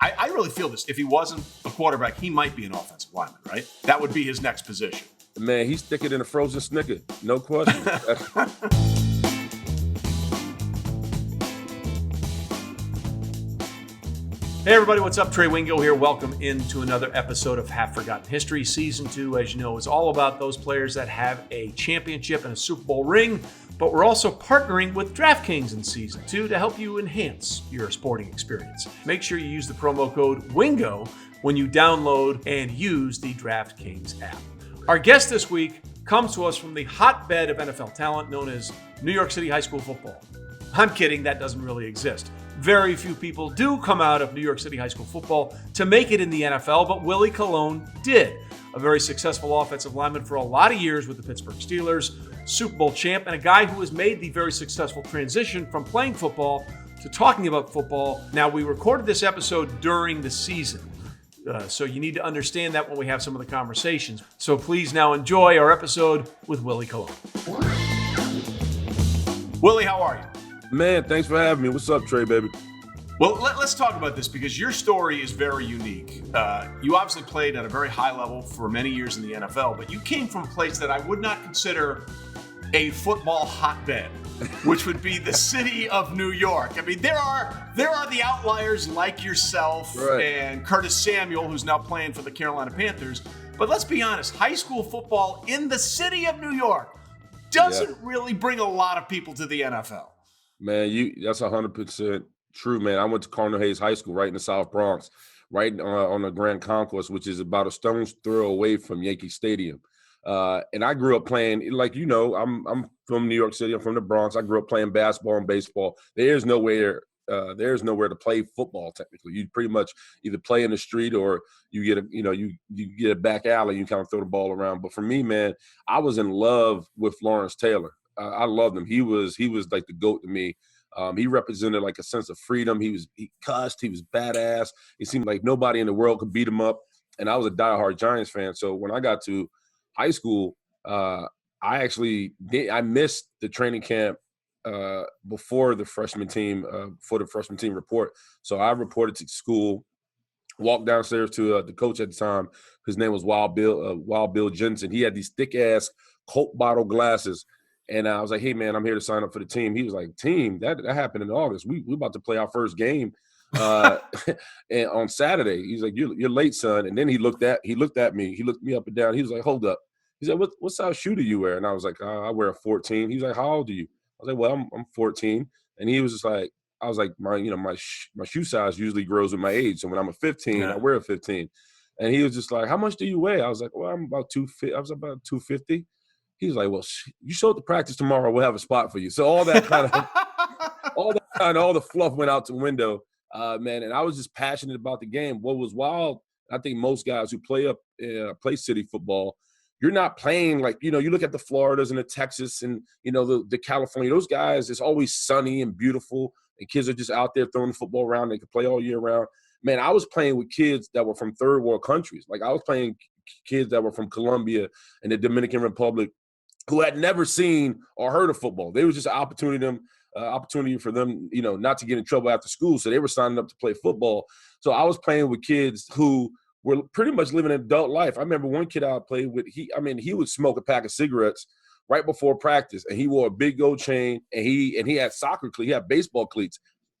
I really feel this. If he wasn't a quarterback, he might be an offensive lineman, right? That would be his next position. Man, he's thicker than a frozen Snicker. No question. Hey everybody, what's up? Trey Wingo here. Welcome into another episode of Half Forgotten History. Season 2, as you know, is all about those players that have a championship and a Super Bowl ring, but we're also partnering with DraftKings in Season 2 to help you enhance your sporting experience. Make sure you use the promo code WINGO when you download and use the DraftKings app. Our guest this week comes to us from the hotbed of NFL talent known as New York City high school football. I'm kidding, that doesn't really exist. Very few people do come out of New York City high school football to make it in the NFL, but Willie Colon did. A very successful offensive lineman for a lot of years with the Pittsburgh Steelers, Super Bowl champ, and a guy who has made the very successful transition from playing football to talking about football. Now, we recorded this episode during the season, so you need to understand that when we have some of the conversations. So please now enjoy our episode with Willie Colon. Willie, how are you? Man, thanks for having me. What's up, Trey, baby? Well, let's talk about this because your story is very unique. You obviously played at a very high level for many years in the NFL, but you came from a place that I would not consider a football hotbed, which would be the city of New York. I mean, there are the outliers like yourself and Curtis Samuel, who's now playing for the Carolina Panthers. But let's be honest, high school football in the city of New York doesn't really bring a lot of people to the NFL. Man, that's 100% true, man. I went to Cardinal Hayes High School right in the South Bronx, right on the Grand Concourse, which is about a stone's throw away from Yankee Stadium. And I grew up playing, like, you know, I'm from New York City. I'm from the Bronx. I grew up playing basketball and baseball. There's nowhere to play football, technically. You pretty much either play in the street or you get you get a back alley, you kind of throw the ball around. But for me, man, I was in love with Lawrence Taylor. I loved him. He was like the GOAT to me. He represented like a sense of freedom. He cussed. He was badass. It seemed like nobody in the world could beat him up. And I was a diehard Giants fan. So when I got to high school, I missed the training camp before the freshman team report. So I reported to school, walked downstairs to the coach at the time. His name was Wild Bill Jensen. He had these thick ass Coke bottle glasses. And I was like, hey, man, I'm here to sign up for the team. He was like, team? That happened in August. We about to play our first game and on Saturday. He's like, you're late, son. And then he looked at me. He looked me up and down. He was like, hold up. He said, what size shoe do you wear? And I was like, I wear a 14. He was like, how old are you? I was like, well, I'm 14. And he was just like, I was like, my shoe size usually grows with my age. So when I'm a 15, I wear a 15. And he was just like, how much do you weigh? I was like, well, I'm about 250. I was about 250. He was like, well, you show up to practice tomorrow. We'll have a spot for you. So all that kind of, all the fluff went out the window, man. And I was just passionate about the game. What was wild, I think most guys who play city football, you're not playing like, you know, you look at the Floridas and the Texas and, you know, the California, those guys, it's always sunny and beautiful. And kids are just out there throwing the football around. They can play all year round. Man, I was playing with kids that were from third world countries. Like I was playing kids that were from Colombia and the Dominican Republic, who had never seen or heard of football. They was just an opportunity for them, you know, not to get in trouble after school. So they were signing up to play football. So I was playing with kids who were pretty much living an adult life. I remember one kid I played with, he would smoke a pack of cigarettes right before practice, and he wore a big gold chain, and he had soccer cleats, he had baseball cleats.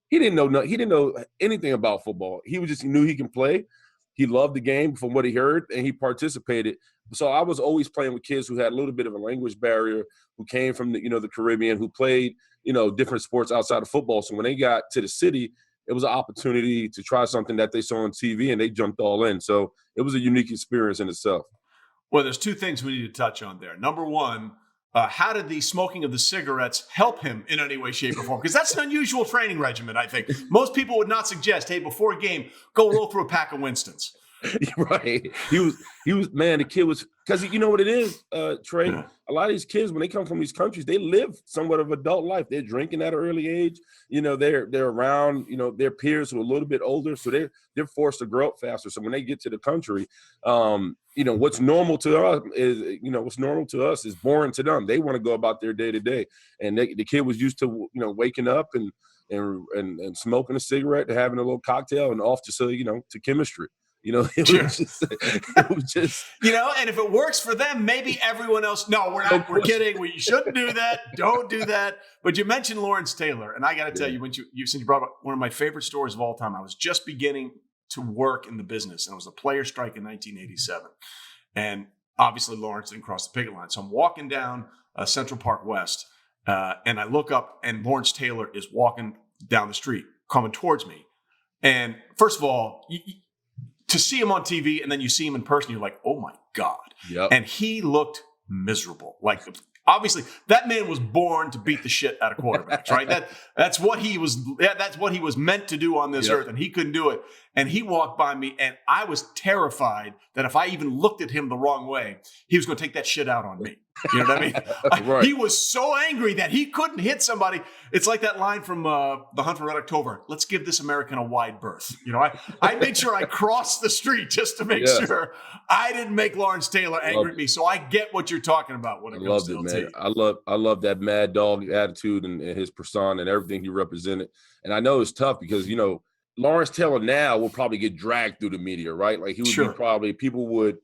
He didn't know anything about football. He knew he can play. He loved the game from what he heard, and he participated. So I was always playing with kids who had a little bit of a language barrier, who came from the Caribbean, who played, different sports outside of football. So when they got to the city, it was an opportunity to try something that they saw on TV, and they jumped all in. So it was a unique experience in itself. Well, there's two things we need to touch on there. Number one, how did the smoking of the cigarettes help him in any way, shape, or form? Because that's an unusual training regimen, I think. Most people would not suggest, hey, before a game, go roll through a pack of Winstons. Right. He was, man, the kid was, because you know what it is, Trey? Yeah. A lot of these kids, when they come from these countries, they live somewhat of adult life. They're drinking at an early age. They're around, their peers who are a little bit older. So they're forced to grow up faster. So when they get to the country, what's normal to us is boring to them. They want to go about their day to day. And the kid was used to, waking up and and smoking a cigarette and having a little cocktail and off to chemistry. It was just and if it works for them, maybe everyone else. No, we're not. We're kidding. We shouldn't do that. Don't do that. But you mentioned Lawrence Taylor, and I got to tell you, since you brought up one of my favorite stories of all time, I was just beginning to work in the business, and it was a player strike in 1987, and obviously Lawrence didn't cross the picket line. So I'm walking down Central Park West, and I look up, and Lawrence Taylor is walking down the street, coming towards me. And first of all, to see him on TV and then you see him in person, you're like, oh my God. Yep. And he looked miserable. Like, obviously, that man was born to beat the shit out of quarterbacks, right? That's what he was. That's what he was meant to do on this earth, and he couldn't do it. And he walked by me, and I was terrified that if I even looked at him the wrong way, he was going to take that shit out on me. You know what I mean? Right. He was so angry that he couldn't hit somebody. It's like that line from The Hunt for Red October. Let's give this American a wide berth. I made sure I crossed the street just to make sure I didn't make Lawrence Taylor angry at me. So I get what you're talking about when it comes to LT. Man. I love that mad dog attitude and his persona and everything he represented. And I know it's tough because, Lawrence Taylor now will probably get dragged through the media, right? Like he would be probably people would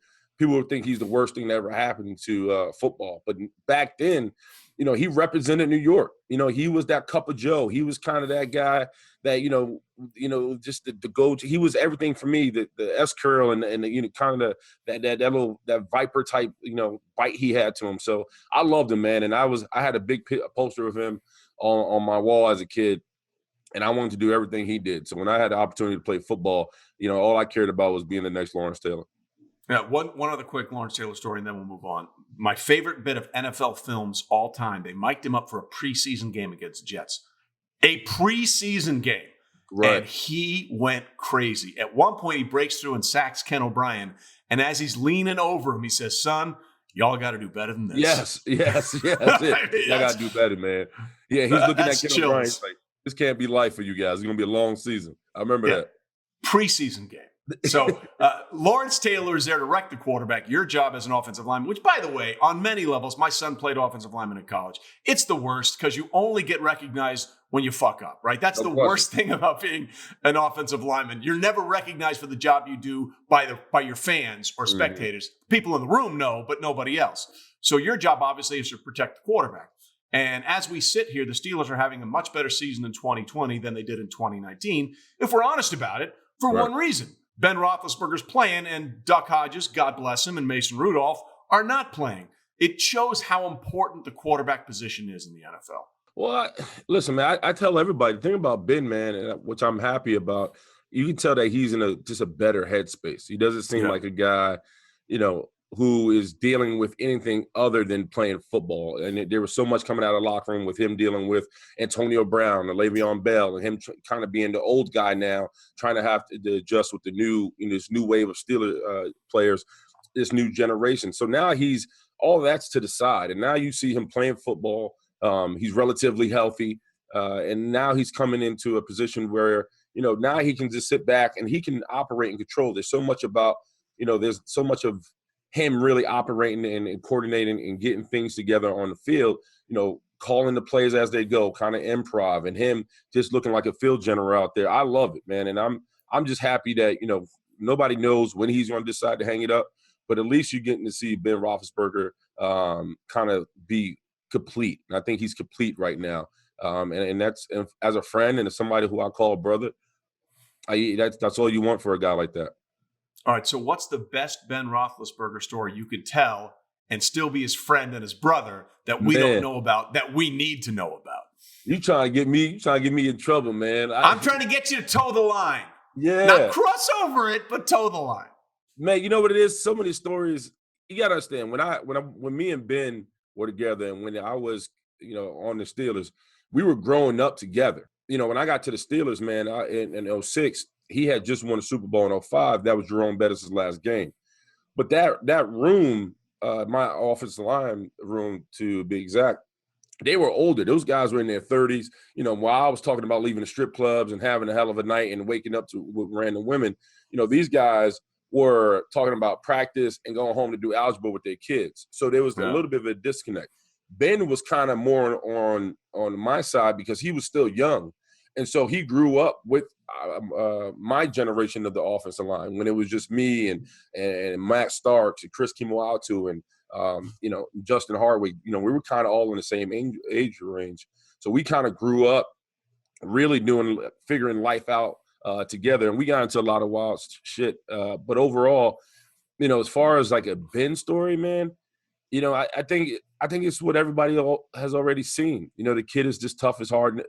think he's the worst thing that ever happened to football. But back then, he represented New York. He was that cup of Joe. He was kind of that guy that, just the go-to. He was everything for me, the S curl and kind of that Viper type, bite he had to him. So I loved him, man. And I had a big poster of him on my wall as a kid. And I wanted to do everything he did. So when I had the opportunity to play football, all I cared about was being the next Lawrence Taylor. Yeah, one other quick Lawrence Taylor story, and then we'll move on. My favorite bit of NFL films all time, they mic'd him up for a preseason game against the Jets. A preseason game. Right. And he went crazy. At one point, he breaks through and sacks Ken O'Brien. And as he's leaning over him, he says, son, y'all got to do better than this. Yes. Y'all got to do better, man. Yeah, he's looking at Ken O'Brien like, this can't be life for you guys. It's going to be a long season. I remember that. Preseason game. So Lawrence Taylor is there to wreck the quarterback. Your job as an offensive lineman, which, by the way, on many levels, my son played offensive lineman in college. It's the worst because you only get recognized when you fuck up, right? That's the worst thing about being an offensive lineman. You're never recognized for the job you do by your fans or spectators. People in the room know, but nobody else. So your job, obviously, is to protect the quarterback. And as we sit here, the Steelers are having a much better season in 2020 than they did in 2019, if we're honest about it, for one reason. Ben Roethlisberger's playing, and Duck Hodges, God bless him, and Mason Rudolph are not playing. It shows how important the quarterback position is in the NFL. Well, listen, man, I tell everybody, the thing about Ben, man, which I'm happy about, you can tell that he's in just a better headspace. He doesn't seem like a guy, who is dealing with anything other than playing football. And there was so much coming out of the locker room with him dealing with Antonio Brown and Le'Veon Bell and him kind of being the old guy now, trying to have to adjust with the new, this new wave of Steelers players, this new generation. So now all that's to the side. And now you see him playing football. He's relatively healthy. And now he's coming into a position where, now he can just sit back and he can operate and control. There's so much about, there's so much of him really operating and coordinating and getting things together on the field, calling the plays as they go, kind of improv, and him just looking like a field general out there. I love it, man. And I'm just happy that, nobody knows when he's going to decide to hang it up, but at least you're getting to see Ben Roethlisberger kind of be complete. And I think he's complete right now. And that's, as a friend and as somebody who I call a brother, that's all you want for a guy like that. All right, so what's the best Ben Roethlisberger story you could tell and still be his friend and his brother that we don't know about, that we need to know about? You trying to get me in trouble, man. I'm trying to get you to toe the line. Yeah. Not cross over it, but toe the line. Man, you know what it is? Some of these stories, you got to understand, when me and Ben were together and when I was, on the Steelers, we were growing up together. When I got to the Steelers, man, in 2006, he had just won a Super Bowl in 2005. That was Jerome Bettis' last game. But that room, my offensive line room to be exact, they were older. Those guys were in their 30s. While I was talking about leaving the strip clubs and having a hell of a night and waking up with random women, these guys were talking about practice and going home to do algebra with their kids. So there was a little bit of a disconnect. Ben was kind of more on my side because he was still young. And so he grew up with my generation of the offensive line when it was just me and Matt Starks and Chris Kimoatu and Justin Hardwick. We were kind of all in the same age range. So we kind of grew up really figuring life out together, and we got into a lot of wild shit. But overall, as far as like a Ben story, man, I think it's what everybody has already seen. The kid is just tough as hard,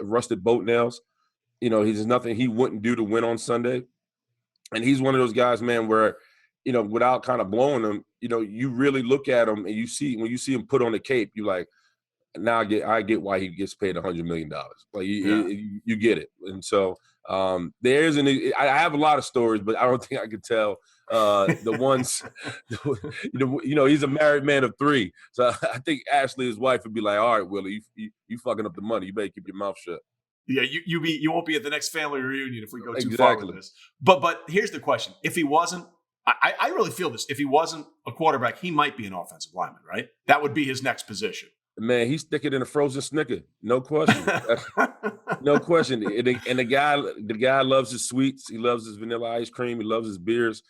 rusted boat nails. He's nothing he wouldn't do to win on Sunday. And he's one of those guys, man, where, without kind of blowing him, you really look at him and when you see him put on the cape, you're like, now I get why he gets paid $100 million. Like you get it. And so I have a lot of stories, but I don't think I could tell the ones, he's a married man of 3. So I think Ashley, his wife, would be like, all right, Willie, you fucking up the money. You better keep your mouth shut. Yeah, you won't be at the next family reunion if we go too far with this. But here's the question. If he wasn't, I really feel this. If he wasn't a quarterback, he might be an offensive lineman, right? That would be his next position. Man, he's thicker than a frozen Snicker. No question. No question. And the guy loves his sweets. He loves his vanilla ice cream. He loves his beers.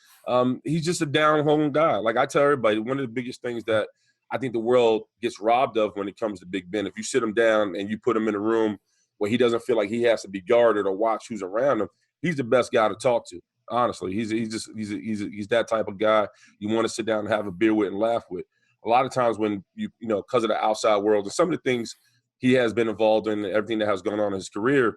He's just a down-home guy. Like I tell everybody, one of the biggest things that I think the world gets robbed of when it comes to Big Ben, if you sit him down and you put him in a room where he doesn't feel like he has to be guarded or watch who's around him, he's the best guy to talk to. Honestly, he's that type of guy you want to sit down and have a beer with and laugh with. A lot of times when because of the outside world and some of the things he has been involved in, everything that has gone on in his career,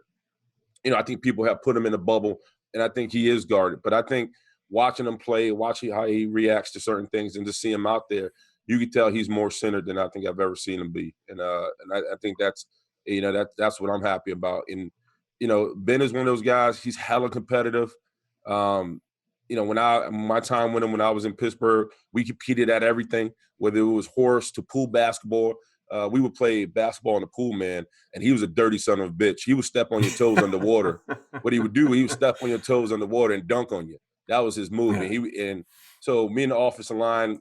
I think people have put him in a bubble, and I think he is guarded. But I think watching him play, watching how he reacts to certain things, and to see him out there, you can tell he's more centered than I think I've ever seen him be. And I think that's that's what I'm happy about. And Ben is one of those guys. He's hella competitive. My time with him when I was in Pittsburgh, we competed at everything, whether it was horse to pool basketball. We would play basketball in the pool, man, and he was a dirty son of a bitch. He would step on your toes underwater. What he would do, he would step on your toes underwater and dunk on you. That was his move. And so me and the offensive line,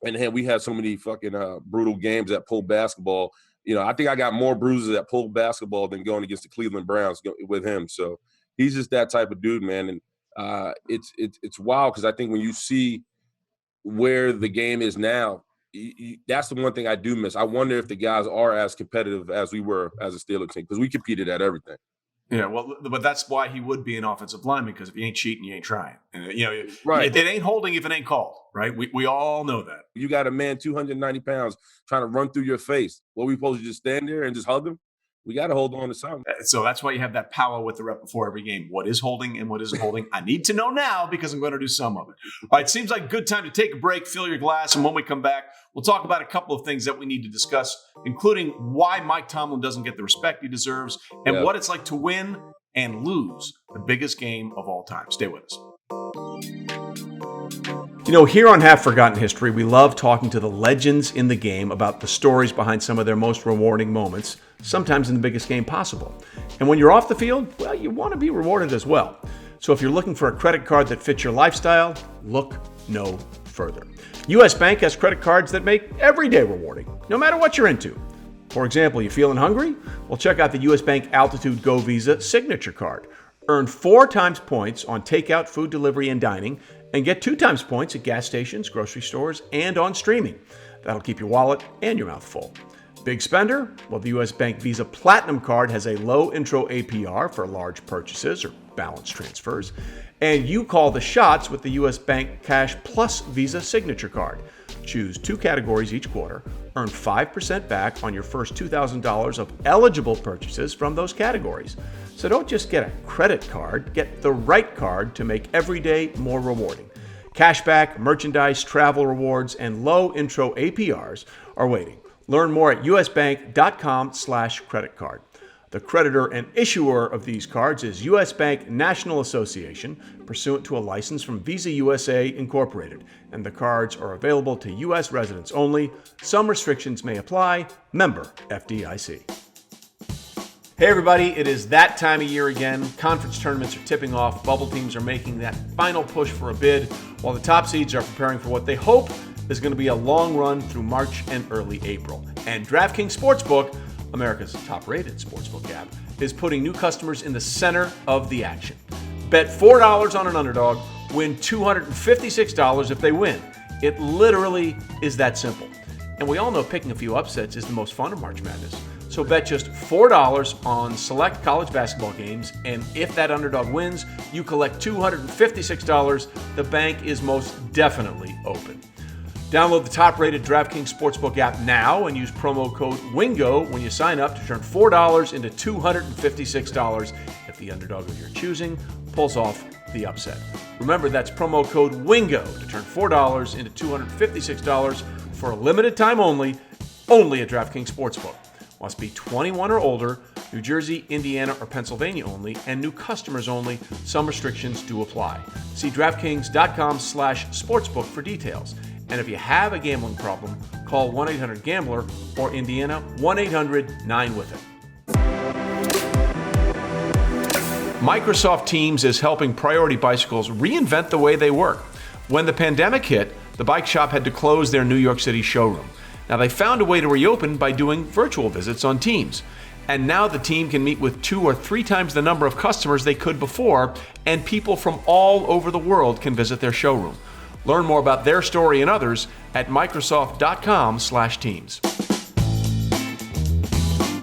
and we had so many fucking brutal games at pool basketball. I think I got more bruises at pool basketball than going against the Cleveland Browns with him. So he's just that type of dude, man. And it's wild because I think when you see where the game is now, that's the one thing I do miss. I wonder if the guys are as competitive as we were as a Steeler team, because we competed at everything. Yeah, well, but that's why he would be an offensive lineman, because if you ain't cheating, you ain't trying. And, right. It ain't holding if it ain't called, right? We all know that. You got a man 290 pounds trying to run through your face. What, we supposed to just stand there and just hug him? We got to hold on to something. So that's why you have that power with the rep before every game. What is holding and what isn't holding? I need to know now because I'm going to do some of it. All right, seems like a good time to take a break, fill your glass, and when we come back, we'll talk about a couple of things that we need to discuss, including why Mike Tomlin doesn't get the respect he deserves and what it's like to win and lose the biggest game of all time. Stay with us. Here on Half Forgotten History, we love talking to the legends in the game about the stories behind some of their most rewarding moments, sometimes in the biggest game possible. And when you're off the field, well, you want to be rewarded as well. So if you're looking for a credit card that fits your lifestyle, look no further. U.S. Bank has credit cards that make every day rewarding, no matter what you're into. For example, you feeling hungry? Well, check out the U.S. Bank Altitude Go Visa Signature Card. Earn 4 times points on takeout, food delivery, and dining, and get 2 times points at gas stations, grocery stores, and on streaming. That'll keep your wallet and your mouth full. Big spender? Well, the U.S. Bank Visa Platinum Card has a low intro APR for large purchases or balance transfers. And you call the shots with the U.S. Bank Cash Plus Visa Signature Card. Choose 2 categories each quarter. Earn 5% back on your first $2,000 of eligible purchases from those categories. So don't just get a credit card, get the right card to make every day more rewarding. Cashback, merchandise, travel rewards, and low intro APRs are waiting. Learn more at usbank.com/credit card. The creditor and issuer of these cards is U.S. Bank National Association, pursuant to a license from Visa USA Incorporated, and the cards are available to U.S. residents only. Some restrictions may apply. Member FDIC. Hey everybody, it is that time of year again. Conference tournaments are tipping off. Bubble teams are making that final push for a bid, while the top seeds are preparing for what they hope is going to be a long run through March and early April. And DraftKings Sportsbook, America's top-rated sportsbook app, is putting new customers in the center of the action. Bet $4 on an underdog, win $256 if they win. It literally is that simple. And we all know picking a few upsets is the most fun of March Madness. So bet just $4 on select college basketball games, and if that underdog wins, you collect $256. The bank is most definitely open. Download the top-rated DraftKings Sportsbook app now and use promo code WINGO when you sign up to turn $4 into $256 if the underdog of your choosing pulls off the upset. Remember, that's promo code WINGO to turn $4 into $256 for a limited time only at DraftKings Sportsbook. Must be 21 or older, New Jersey, Indiana, or Pennsylvania only, and new customers only. Some restrictions do apply. See DraftKings.com/sportsbook for details. And if you have a gambling problem, call 1-800-GAMBLER or Indiana 1-800-9-WITH-IT. Microsoft Teams is helping Priority Bicycles reinvent the way they work. When the pandemic hit, the bike shop had to close their New York City showroom. Now, they found a way to reopen by doing virtual visits on Teams. And now the team can meet with 2 or 3 times the number of customers they could before, and people from all over the world can visit their showroom. Learn more about their story and others at Microsoft.com/Teams.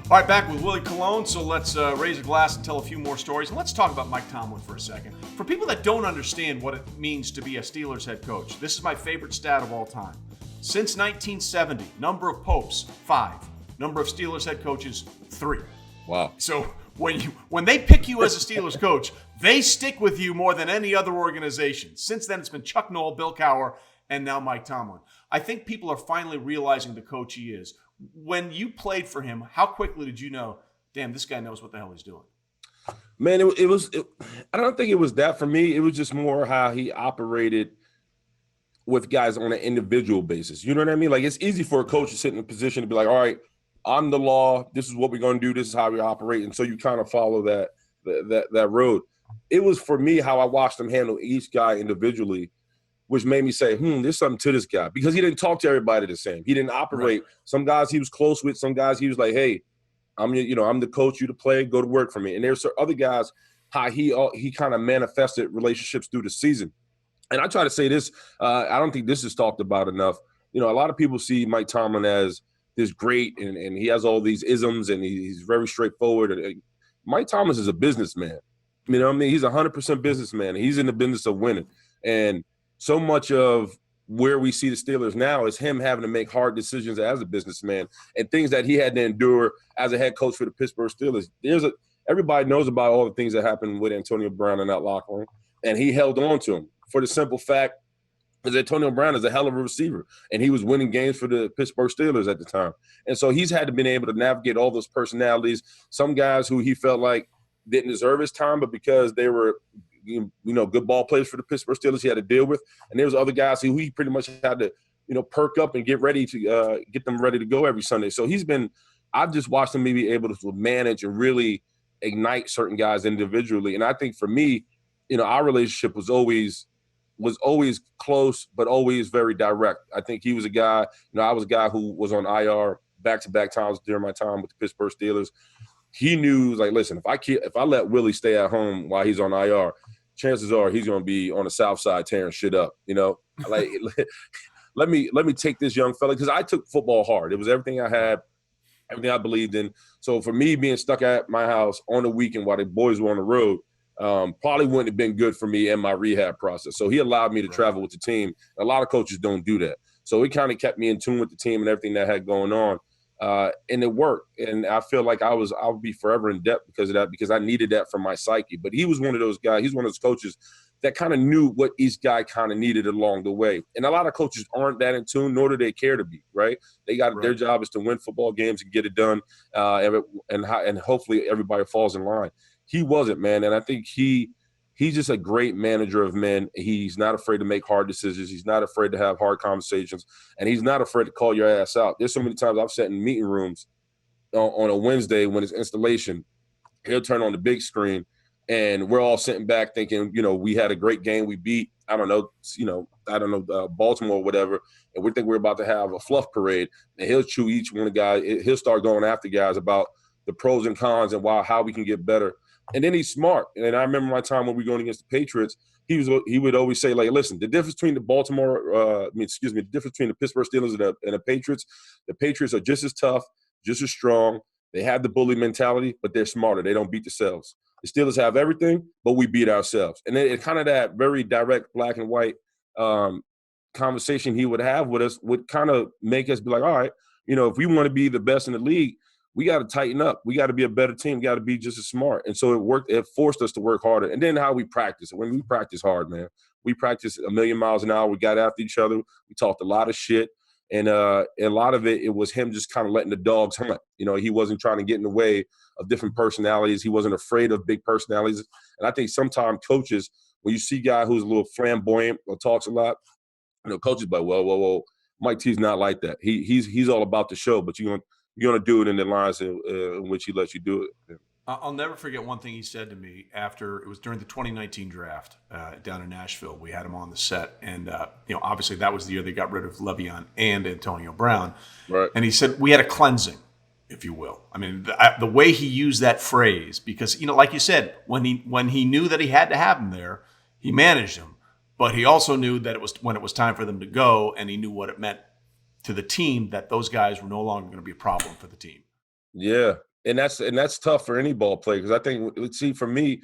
All right, back with Willie Colon. So let's raise a glass and tell a few more stories. And let's talk about Mike Tomlin for a second. For people that don't understand what it means to be a Steelers head coach, this is my favorite stat of all time. Since 1970, number of popes, 5. Number of Steelers head coaches, 3. Wow. So when they pick you as a Steelers coach, they stick with you more than any other organization. Since then, it's been Chuck Noll, Bill Cowher, and now Mike Tomlin. I think people are finally realizing the coach he is. When you played for him, how quickly did you know, damn, this guy knows what the hell he's doing? Man, I don't think it was that for me. It was just more how he operated with guys on an individual basis. You know what I mean? Like, it's easy for a coach to sit in a position to be like, all right, I'm the law. This is what we're going to do. This is how we operate. And so you kind of follow that road. It was, for me, how I watched him handle each guy individually, which made me say, there's something to this guy. Because he didn't talk to everybody the same. He didn't operate. Right. Some guys he was close with. Some guys he was like, hey, I'm the coach, you to play, go to work for me. And there's other guys, how he kind of manifested relationships through the season. And I try to say this, I don't think this is talked about enough. A lot of people see Mike Tomlin as this great, and he has all these isms, and he's very straightforward. Mike Tomlin is a businessman. You know what I mean? He's 100% businessman. He's in the business of winning. And so much of where we see the Steelers now is him having to make hard decisions as a businessman and things that he had to endure as a head coach for the Pittsburgh Steelers. Everybody knows about all the things that happened with Antonio Brown in that locker room, and he held on to him for the simple fact that Antonio Brown is a hell of a receiver, and he was winning games for the Pittsburgh Steelers at the time. And so he's had to been able to navigate all those personalities, some guys who he felt like didn't deserve his time, but because they were good ball players for the Pittsburgh Steelers, he had to deal with. And there was other guys who he pretty much had to, perk up and get ready to get them ready to go every Sunday. So I've just watched him be able to manage and really ignite certain guys individually. And I think for me, our relationship was always close, but always very direct. I think he was a guy, I was a guy who was on IR back-to-back times during my time with the Pittsburgh Steelers. He knew, like, listen, if I let Willie stay at home while he's on IR, chances are he's going to be on the South Side tearing shit up. Like, let me take this young fella, because I took football hard. It was everything I had, everything I believed in. So for me, being stuck at my house on the weekend while the boys were on the road, probably wouldn't have been good for me and my rehab process. So he allowed me to travel with the team. A lot of coaches don't do that. So it kind of kept me in tune with the team and everything that had going on. And it worked. And I feel like I'll be forever in debt because of that, because I needed that for my psyche. But he was one of those guys. He's one of those coaches that kind of knew what each guy kind of needed along the way. And a lot of coaches aren't that in tune, nor do they care to be, right? Their job is to win football games and get it done. And hopefully everybody falls in line. He wasn't, man. And I think he's just a great manager of men. He's not afraid to make hard decisions. He's not afraid to have hard conversations. And he's not afraid to call your ass out. There's so many times I've sat in meeting rooms on a Wednesday when it's installation. He'll turn on the big screen, and we're all sitting back thinking, we had a great game. We beat, Baltimore or whatever. And we think we're about to have a fluff parade. And he'll chew each one of the guys. He'll start going after guys about the pros and cons and how we can get better. And then he's smart. And I remember my time when we were going against the Patriots, he would always say, like, listen, the difference between the the difference between the Pittsburgh Steelers and the Patriots are just as tough, just as strong. They have the bully mentality, but they're smarter. They don't beat themselves. The Steelers have everything, but we beat ourselves. And it kind of that very direct black and white conversation he would have with us would kind of make us be like, all right, if we want to be the best in the league, we got to tighten up. We got to be a better team. We got to be just as smart. And so it worked. It forced us to work harder. And then how we practice. When we practice hard, man, we practiced a million miles an hour. We got after each other. We talked a lot of shit. And a lot of it was him just kind of letting the dogs hunt. He wasn't trying to get in the way of different personalities. He wasn't afraid of big personalities. And I think sometimes coaches, when you see a guy who's a little flamboyant or talks a lot, coaches like, whoa, Mike T's not like that. He's all about the show, but you're gonna do it in the lines in which he lets you do it. I'll never forget one thing he said to me after it was during the 2019 draft down in Nashville. We had him on the set, and obviously that was the year they got rid of Le'Veon and Antonio Brown. Right. And he said we had a cleansing, if you will. I mean, the way he used that phrase, because like you said, when he knew that he had to have him there, he managed him, but he also knew that it was when it was time for them to go, and he knew what it meant to the team that those guys were no longer going to be a problem for the team. Yeah. And that's tough for any ball player, because I think, see, for me,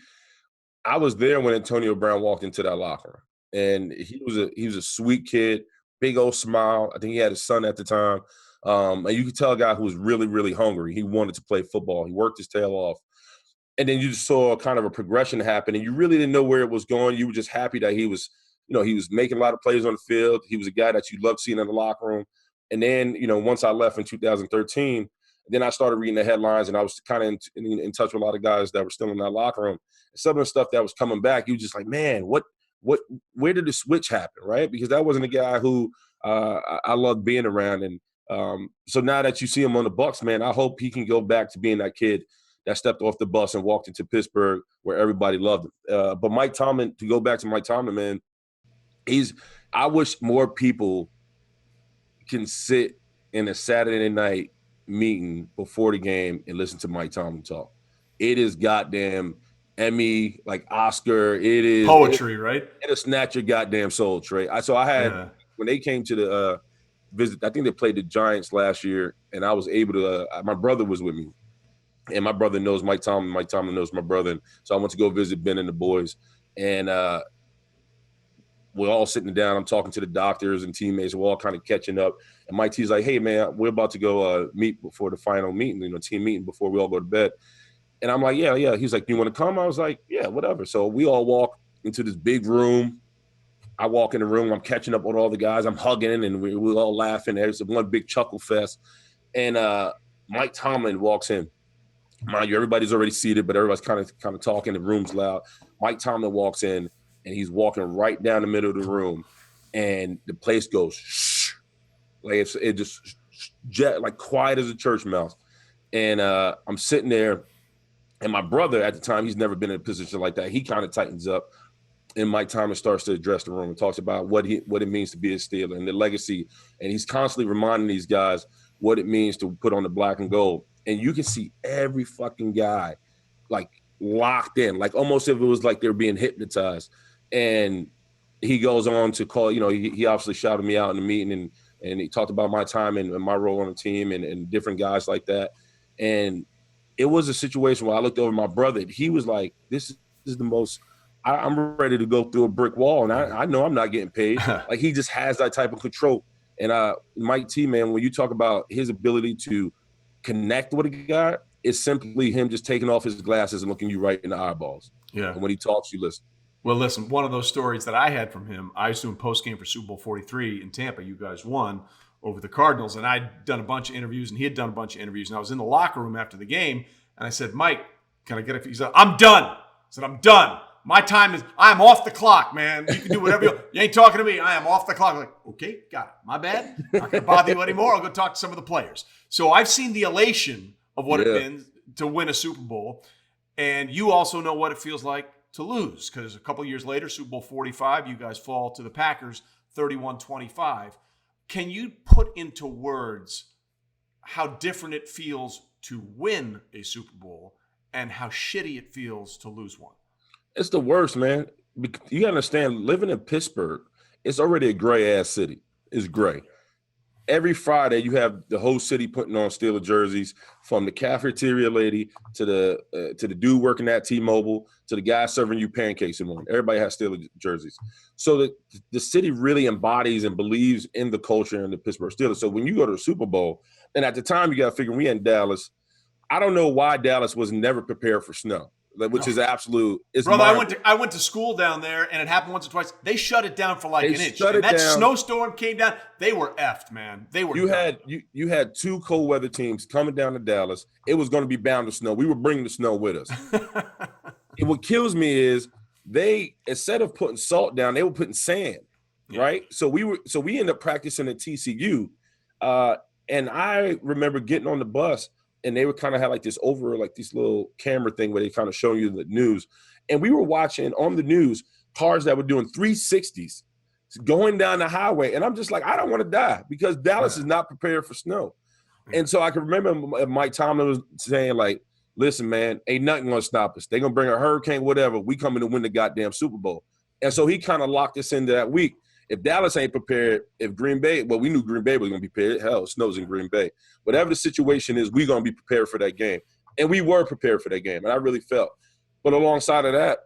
I was there when Antonio Brown walked into that locker room, and he was a sweet kid, big old smile. I think he had a son at the time, and you could tell a guy who was really, really hungry. He wanted to play football. He worked his tail off, and then you just saw kind of a progression happen, and you really didn't know where it was going. You were just happy that he was making a lot of plays on the field. He was a guy that you loved seeing in the locker room, and then once I left in 2013. Then I started reading the headlines, and I was kind of in touch with a lot of guys that were still in that locker room. And some of the stuff that was coming back, you were just like, man, where did the switch happen, right? Because that wasn't a guy who I loved being around. And so now that you see him on the Bucs, man, I hope he can go back to being that kid that stepped off the bus and walked into Pittsburgh where everybody loved him. But Mike Tomlin, to go back to Mike Tomlin, man, I wish more people can sit in a Saturday night meeting before the game and listen to Mike Tomlin talk. It is goddamn Emmy, like Oscar. It is poetry, right? It'll snatch your goddamn soul, Trey. I had when they came to the visit. I think they played the Giants last year, and I was able to. My brother was with me, and my brother knows Mike Tomlin. Mike Tomlin knows my brother, and so I went to go visit Ben and the boys, and we're all sitting down. I'm talking to the doctors and teammates. We're all kind of catching up. And Mike T's like, hey, man, we're about to go meet before the final meeting, team meeting before we all go to bed. And I'm like, yeah. He's like, you want to come? I was like, yeah, whatever. So we all walk into this big room. I walk in the room. I'm catching up with all the guys. I'm hugging, and we're all laughing. There's one big chuckle fest. And Mike Tomlin walks in. Mind you, everybody's already seated, but everybody's kind of talking. The room's loud. Mike Tomlin walks in. And he's walking right down the middle of the room, and the place goes shh, like it just like quiet as a church mouse. And I'm sitting there, and my brother at the time, he's never been in a position like that. He kind of tightens up, and Mike Tomlin starts to address the room and talks about what it means to be a Steeler and the legacy. And he's constantly reminding these guys what it means to put on the black and gold. And you can see every fucking guy like locked in, like almost if it was like they're being hypnotized. And he goes on to call, he obviously shouted me out in the meeting, and he talked about my time and my role on the team and different guys like that. And it was a situation where I looked over at my brother. He was like, this is the most – I'm ready to go through a brick wall, and I know I'm not getting paid. Like, he just has that type of control. And Mike T, man, when you talk about his ability to connect with a guy, it's simply him just taking off his glasses and looking you right in the eyeballs. Yeah. And when he talks, you listen. Well, listen, one of those stories that I had from him, I was doing post-game for Super Bowl XLIII in Tampa. You guys won over the Cardinals, and I'd done a bunch of interviews, and he had done a bunch of interviews. And I was in the locker room after the game, and I said, Mike, can I get a – he said, I'm done. I said, I'm done. My time is – I'm off the clock, man. You can do whatever you ain't talking to me. I am off the clock. I'm like, okay, got it. My bad. Not going to bother you anymore. I'll go talk to some of the players. So I've seen the elation of what it means to win a Super Bowl, and you also know what it feels like to lose, because a couple years later, Super Bowl 45, you guys fall to the Packers 31-25. Can you put into words how different it feels to win a Super Bowl and how shitty it feels to lose one? It's the worst, man. You got to understand, living in Pittsburgh, it's already a gray-ass city. It's gray. Every Friday, you have the whole city putting on Steeler jerseys, from the cafeteria lady to the dude working at T-Mobile to the guy serving you pancakes in the morning. Everybody has Steeler jerseys. So the city really embodies and believes in the culture and the Pittsburgh Steelers. So when you go to the Super Bowl, and at the time you got to figure we in Dallas, I don't know why Dallas was never prepared for snow. Which is absolute. Brother, I went to school down there, and it happened once or twice. They shut it down for like an inch. And that snowstorm came down. They were effed, man. They were. You had two cold weather teams coming down to Dallas. It was going to be bound to snow. We were bringing the snow with us. And what kills me is they, instead of putting salt down, they were putting sand. Yeah. Right. So we ended up practicing at TCU, and I remember getting on the bus. And they would kind of have like this little camera thing where they kind of show you the news. And we were watching on the news cars that were doing 360s going down the highway. And I'm just like, I don't want to die because Dallas is not prepared for snow. And so I can remember Mike Tomlin was saying, like, listen, man, ain't nothing going to stop us. They're going to bring a hurricane, whatever. We coming to win the goddamn Super Bowl. And so he kind of locked us into that week. If Dallas ain't prepared, if Green Bay, well, we knew Green Bay was going to be prepared. Hell, it snows in Green Bay. Whatever the situation is, we're going to be prepared for that game. And we were prepared for that game, and I really felt. But alongside of that,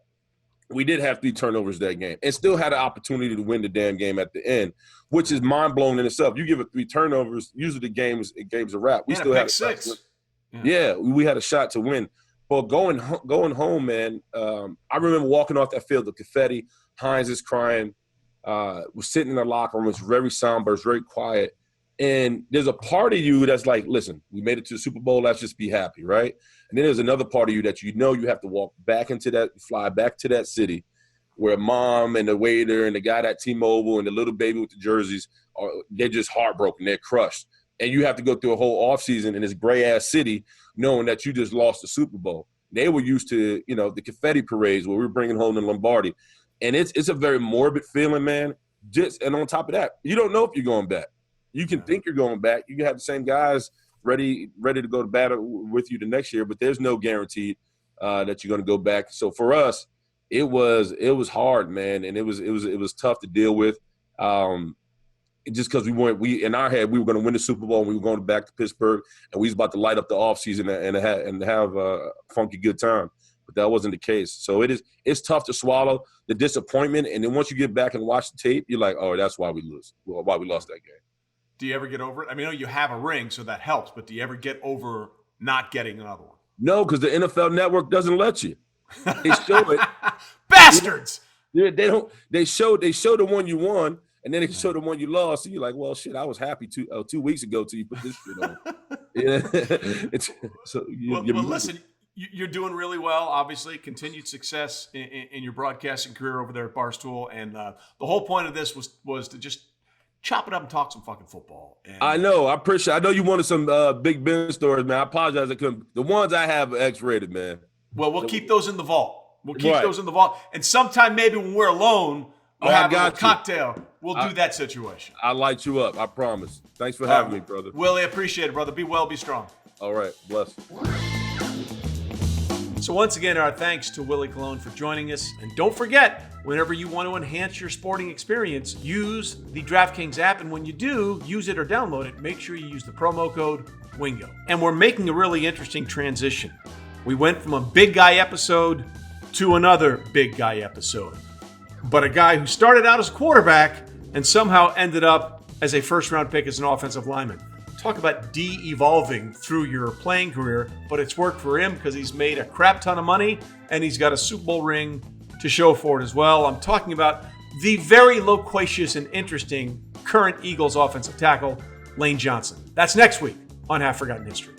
we did have 3 turnovers that game and still had an opportunity to win the damn game at the end, which is mind-blowing in itself. You give it 3 turnovers, usually the game's a wrap. We still had a shot. Yeah, we had a shot to win. But going home, man, I remember walking off that field, the confetti, Hines is crying. Was sitting in the locker room. It's very somber. It's very quiet. And there's a part of you that's like, listen, we made it to the Super Bowl. Let's just be happy, right? And then there's another part of you that you have to walk back fly back to that city where mom and the waiter and the guy at T-Mobile and the little baby with the jerseys, they're just heartbroken. They're crushed. And you have to go through a whole offseason in this gray-ass city knowing that you just lost the Super Bowl. They were used to, the confetti parades where we were bringing home the Lombardi. And it's a very morbid feeling, man. And on top of that, you don't know if you're going back. You can think you're going back. You can have the same guys ready to go to battle with you the next year, but there's no guarantee that you're going to go back. So for us, it was hard, man, and it was tough to deal with. Just because we in our head we were going to win the Super Bowl and we were going back to Pittsburgh and we was about to light up the offseason and have a funky good time. But that wasn't the case. So it's tough to swallow the disappointment. And then once you get back and watch the tape, you're like, oh, that's why we lost that game. Do you ever get over it? I mean, you have a ring, so that helps. But do you ever get over not getting another one? No, because the NFL Network doesn't let you. They show it. Bastards. They show the one you won, and then they show the one you lost. So you're like, well, shit, I was happy 2 weeks ago till you put this shit on. Yeah. Listen. You're doing really well, obviously. Continued success in your broadcasting career over there at Barstool. And the whole point of this was to just chop it up and talk some fucking football. And I know. I appreciate it. I know you wanted some Big Ben stories, man. I apologize. I couldn't. The ones I have are X-rated, man. Well, we'll keep those in the vault. Those in the vault. And sometime maybe when we're alone, we'll have a cocktail. We'll do that situation. I'll light you up. I promise. Thanks for having me, brother. Willie, appreciate it, brother. Be well, be strong. All right. Bless. So once again, our thanks to Willie Colon for joining us. And don't forget, whenever you want to enhance your sporting experience, use the DraftKings app. And when you do, use it or download it, make sure you use the promo code WINGO. And we're making a really interesting transition. We went from a big guy episode to another big guy episode. But a guy who started out as a quarterback and somehow ended up as a first-round pick as an offensive lineman. Talk about de-evolving through your playing career, but it's worked for him because he's made a crap ton of money and he's got a Super Bowl ring to show for it as well. I'm talking about the very loquacious and interesting current Eagles offensive tackle, Lane Johnson. That's next week on Half Forgotten History.